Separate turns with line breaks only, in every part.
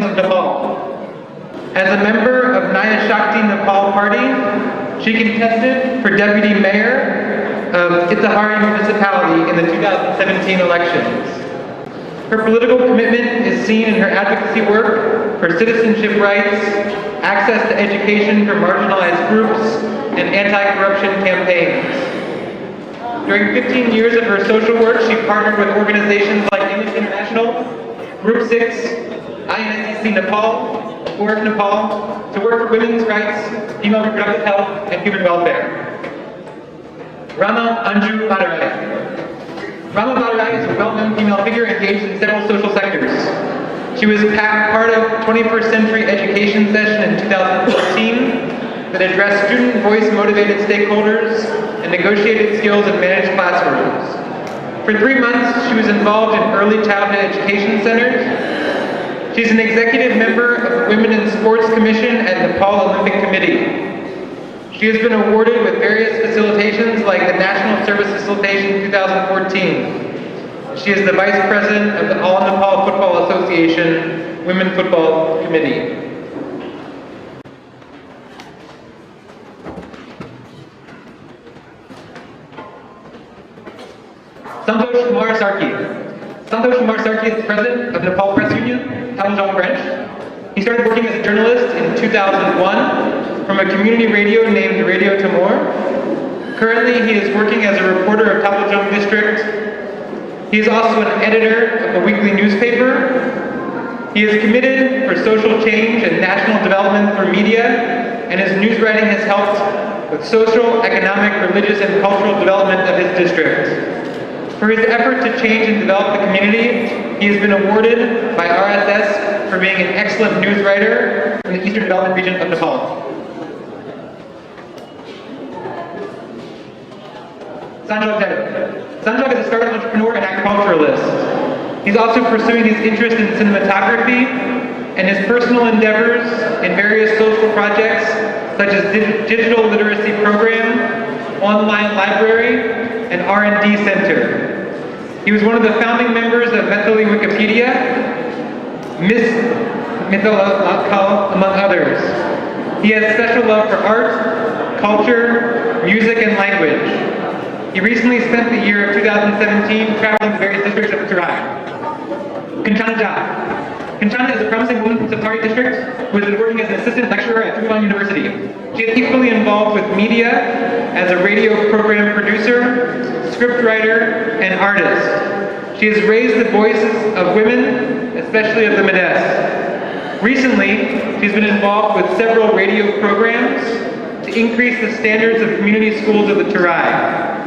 Women's of Nepal. As a member of Naya Shakti Nepal Party, she contested for Deputy Mayor of Itahari Municipality in the 2017 elections. Her political commitment is seen in her advocacy work for citizenship rights, access to education for marginalized groups, and anti-corruption campaigns. During 15 years of her social work, she partnered with organizations like Amnesty International, Group 6, INSDC Nepal, Work Nepal, to work for women's rights, female reproductive health, and human welfare. Rama Anju Bhattarai. Rama Bhattarai is a well-known female figure engaged in several social sectors. She was part of 21st Century Education Session in 2014 that addressed student voice-motivated stakeholders and negotiated skills in managed classrooms. For 3 months, she was involved in early childhood education centers. She's an executive member of the Women in Sports Commission at Nepal Olympic Committee. She has been awarded with various facilitations like the National Service Facilitation 2014. She is the Vice President of the All Nepal Football Association Women Football Committee. Santosh Kumar Sarki. Santosh Kumar Sarki is the president of Nepal Press Union, Taplejung branch. He started working as a journalist in 2001 from a community radio named Radio Timor. Currently, he is working as a reporter of Taplejung district. He is also an editor of a weekly newspaper. He is committed for social change and national development through media, and his news writing has helped with social, economic, religious, and cultural development of his district. For his effort to change and develop the community, he has been awarded by RSS for being an excellent news writer in the Eastern Development region of Nepal. Sanjog Dev. Sanjog is a startup entrepreneur and agriculturalist. He's also pursuing his interest in cinematography and his personal endeavors in various social projects such as digital literacy program, online library, and R&D center. He was one of the founding members of Methali Wikipedia, Miss Mithalakal, among others. He has special love for art, culture, music, and language. He recently spent the year of 2017 traveling to various districts of Bhattarai. Kanchana Jha. Kanchana is a promising woman from Saptari district who has been working as an assistant lecturer at Guragain University. She is equally involved with media as a radio program producer, scriptwriter, and artist. She has raised the voices of women, especially of the modest. Recently, she's been involved with several radio programs to increase the standards of community schools of the Terai.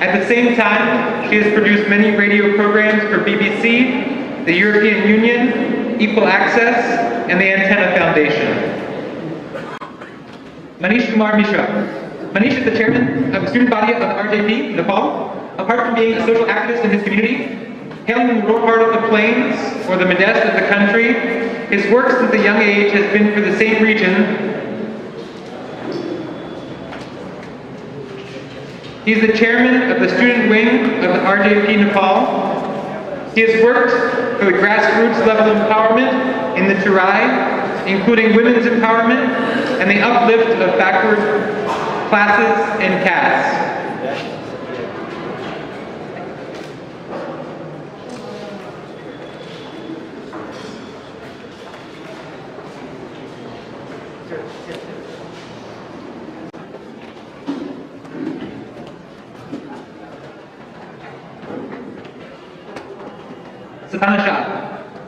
At the same time, she has produced many radio programs for BBC, the European Union, Equal Access, and the Antenna Foundation. Manish Kumar Mishra. Manish is the chairman of the student body of the RJP, Nepal. Apart from being a social activist in his community, hailing from the rural part of the plains, or the modest of the country, his work since a young age has been for the same region. He is the chairman of the student wing of the RJP Nepal. He has worked for the grassroots level empowerment in the Terai, including women's empowerment and the uplift of backward classes and castes.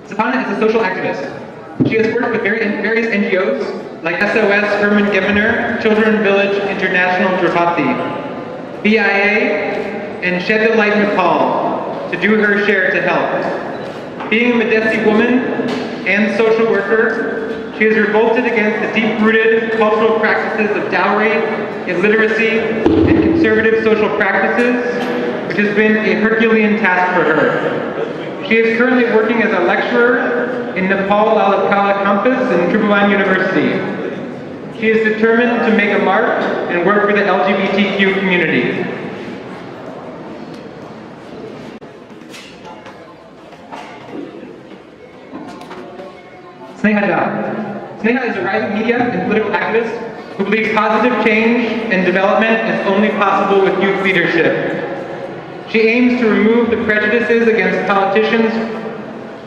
Sapana is a social activist. She has worked with various NGOs like SOS Herman Giminer, Children Village International Jhapa, BIA, and Shed the Light Nepal to do her share to help. Being a Madesi woman and social worker, she has revolted against the deep-rooted cultural practices of dowry, illiteracy, and conservative social practices, which has been a Herculean task for her. She is currently working as a lecturer in Nepal Lalakala campus in Tribhuvan University. She is determined to make a mark and work for the LGBTQ community. Sneha Jha. Sneha is a rising media and political activist who believes positive change and development is only possible with youth leadership. She aims to remove the prejudices against politicians,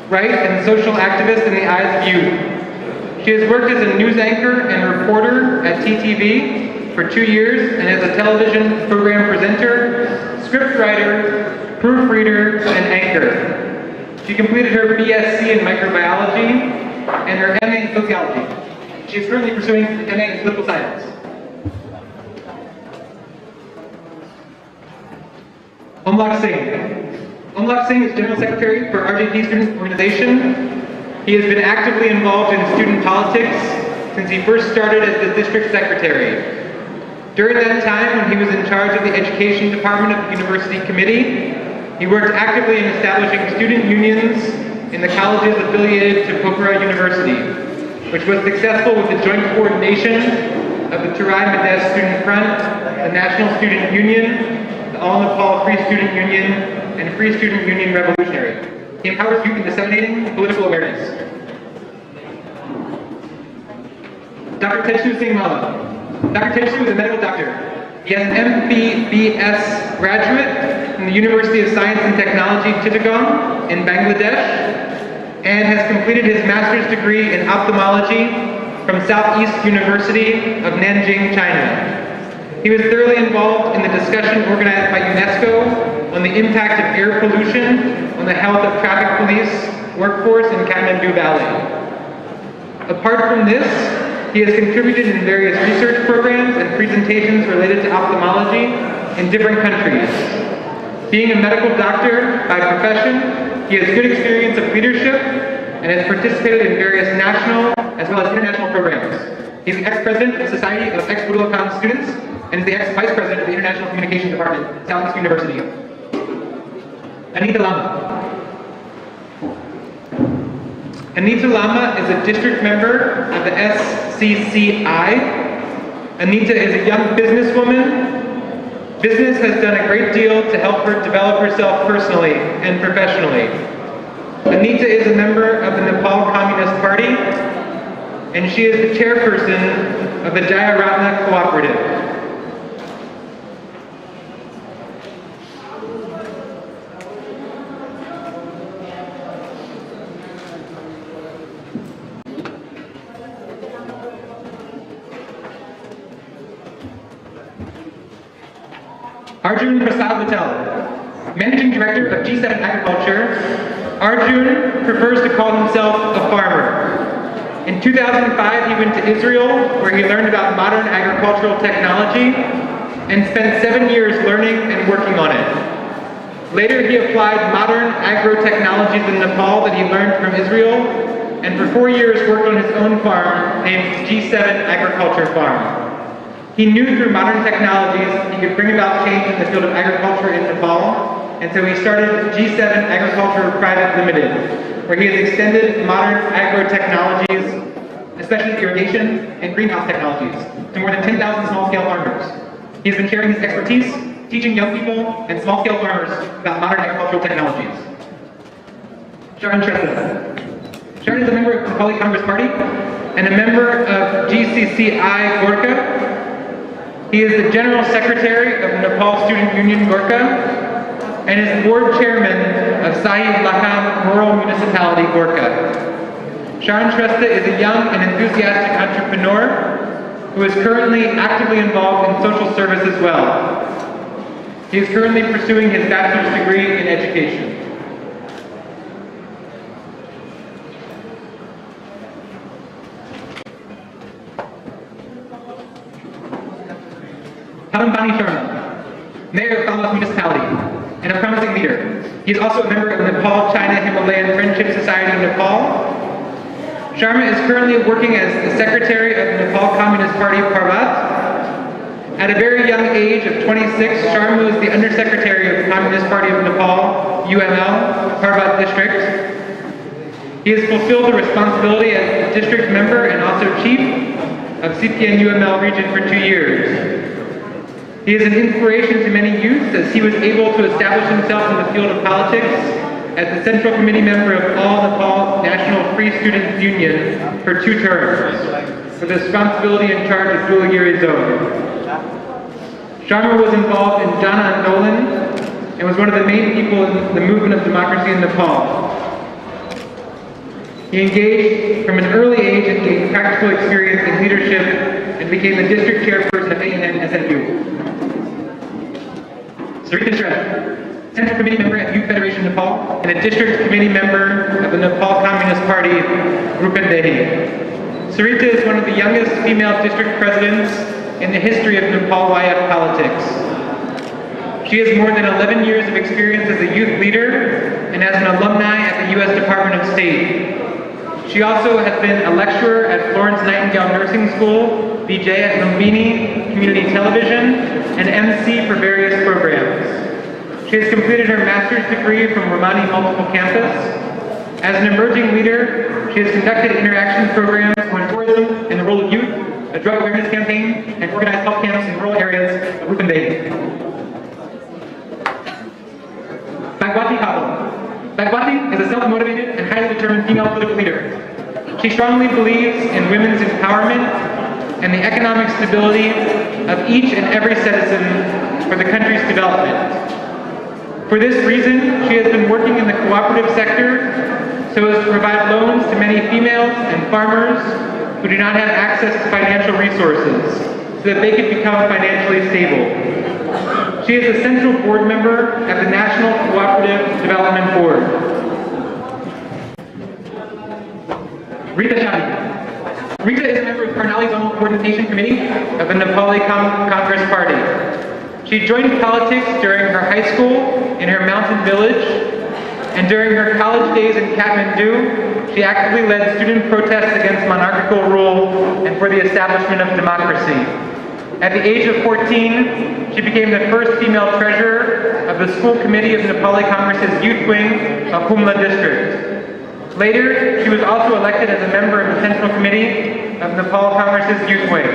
right, and social activists in the eyes of youth. She has worked as a news anchor and reporter at TTV for 2 years and as a television program presenter, scriptwriter, proofreader, and anchor. She completed her BSc in microbiology and her MA in sociology. She is currently pursuing an MA in political science. Lok Singh. Lok Singh is General Secretary for RJP Student Organization. He has been actively involved in student politics since he first started as the district secretary. During that time, when he was in charge of the education department of the university committee, he worked actively in establishing student unions in the colleges affiliated to Bhattarai University, which was successful with the joint coordination of the Terai Madez Student Front, the National Student Union, the All Nepal Free Student Union, and Free Student Union Revolutionary. He empowers youth in disseminating political awareness. Dr. Tejus Malla. Dr. Tejus is a medical doctor. He has an MBBS graduate from the University of Science and Technology, Chittagong, in Bangladesh, and has completed his master's degree in ophthalmology from Southeast University of Nanjing, China. He was thoroughly involved in the discussion organized by UNESCO on the impact of air pollution on the health of traffic police workforce in Kathmandu Valley. Apart from this, he has contributed in various research programs and presentations related to ophthalmology in different countries. Being a medical doctor by profession, he has good experience of leadership and has participated in various national as well as international programs. He's the ex-president of the Society of Ex-Bulacan Students and is the ex-vice president of the International Communication Department at Southeast University. Anita Lama. Anita Lama is a district member of the SCCI. Anita is a young businesswoman. Business has done a great deal to help her develop herself personally and professionally. Anita is a member of the Nepal Communist Party, and she is the chairperson of the Jayaratna Cooperative. Arjun Prasad, Managing Director of G7 Agriculture. Arjun prefers to call himself a farmer. In 2005, he went to Israel, where he learned about modern agricultural technology and spent 7 years learning and working on it. Later, he applied modern agro-technologies in Nepal that he learned from Israel, and for 4 years worked on his own farm named G7 Agriculture Farm. He knew through modern technologies he could bring about change in the field of agriculture in Nepal, and so he started G7 Agriculture Private Limited, where he has extended modern agro-technologies, especially irrigation and greenhouse technologies, to more than 10,000 small-scale farmers. He has been sharing his expertise, teaching young people and small-scale farmers about modern agricultural technologies. Sharon Shrestha. Sharon is a member of the Nepali Congress Party and a member of GCCI Gorkha. He is the General Secretary of Nepal Student Union Gorkha and is board chairman of Sahib Lakham Rural Municipality Gorkha. Sharon Shrestha is a young and enthusiastic entrepreneur who is currently actively involved in social service as well. He is currently pursuing his bachelor's degree in education. Bani Sharma, Mayor of Falmouth Municipality, and a promising leader. He is also a member of the Nepal-China Himalayan Friendship Society of Nepal. Sharma is currently working as the Secretary of the Nepal Communist Party Parvat. At a very young age of 26, Sharma was the Undersecretary of the Communist Party of Nepal, UML, Parvat District. He has fulfilled the responsibility as a district member and also chief of CPN UML region for 2 years. He is an inspiration to many youth as he was able to establish himself in the field of politics as the Central Committee member of All Nepal National Free Students Union for 2 terms, with responsibility in charge of Dhulagiri zone. Sharma was involved in Jana Andolan and was one of the main people in the movement of democracy in Nepal. He engaged from an early age and gained practical experience in leadership and became the district chairperson of ANM-SNU. Sarki Shah, Central Committee member at Youth Federation Nepal and a district committee member of the Nepal Communist Party, Rupendehi. Sarita is one of the youngest female district presidents in the history of Nepal YF politics. She has more than 11 years of experience as a youth leader and as an alumni at the U.S. Department of State. She also has been a lecturer at Florence Nightingale Nursing School, VJ at Lumbini Community Television, and MC for various programs. She has completed her master's degree from Ramani Multiple Campus. As an emerging leader, she has conducted interaction programs on tourism and the role of youth, a drug awareness campaign, and organized health camps in rural areas of Rupendehi. Bhagwati Kapil. Bhagwati is a self-motivated and highly determined female political leader. She strongly believes in women's empowerment and the economic stability of each and every citizen for the country's development. For this reason, she has been working in the cooperative sector so as to provide loans to many females and farmers who do not have access to financial resources so that they can become financially stable. She is a central board member at the National Cooperative Development Board. Rita Shadi. Rita is a member of Karnali Zonal Coordination Committee of the Nepali Congress Party. She joined politics during her high school in her mountain village, and during her college days in Kathmandu, she actively led student protests against monarchical rule and for the establishment of democracy. At the age of 14, she became the first female treasurer of the school committee of Nepali Congress's youth wing of Humla district. Later, she was also elected as a member of the Central Committee of Nepal Congress's youth wing.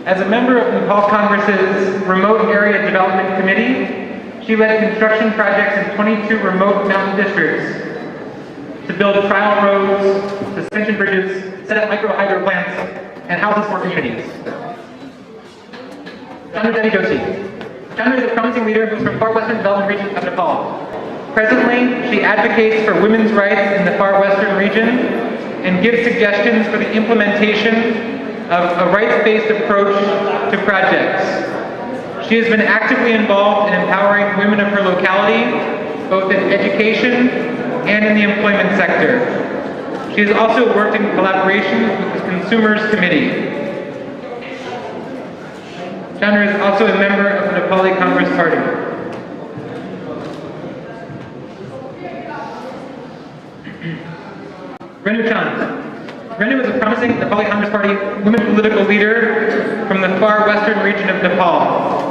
As a member of Nepal Congress's Remote Area Development Committee, she led construction projects in 22 remote mountain districts to build trial roads, suspension bridges, set up micro hydro plants, and houses for communities. Chandra Devi Joshi. Chandra is a promising leader who is from far western development region of Nepal. Presently, she advocates for women's rights in the far western region and gives suggestions for the implementation of a rights-based approach to projects. She has been actively involved in empowering women of her locality, both in education and in the employment sector. She has also worked in collaboration with the Consumers Committee. Chandra is also a member of the Nepali Congress Party. Renu Chand. Renu is a promising Nepali Congress Party women political leader from the far western region of Nepal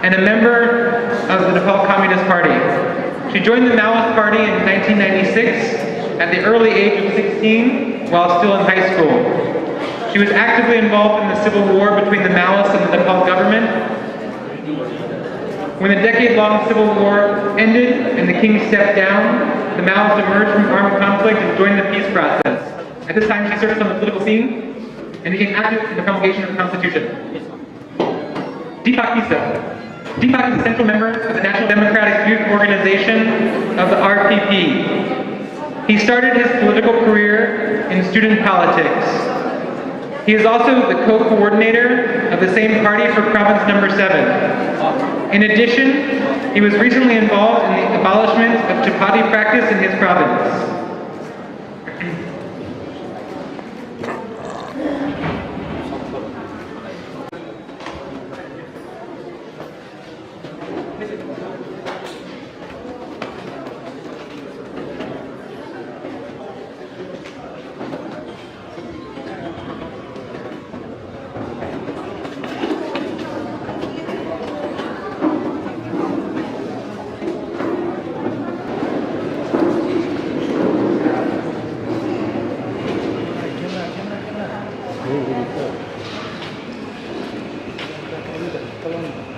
and a member of the Nepal Communist Party. She joined the Maoist Party in 1996 at the early age of 16 while still in high school. She was actively involved in the civil war between the Maoists and the Nepal government. When the decade-long civil war ended and the king stepped down, the Maoists emerged from armed conflict and joined the peace process. At this time, she surfaced on the political scene and became active in the promulgation of the Constitution. Deepak Bista. Deepak is a central member of the National Democratic Youth Organization of the RPP. He started his political career in student politics. He is also the co-coordinator of the same party for Province Number 7. In addition, he was recently involved in the abolishment of chapati practice in his province.
Tolong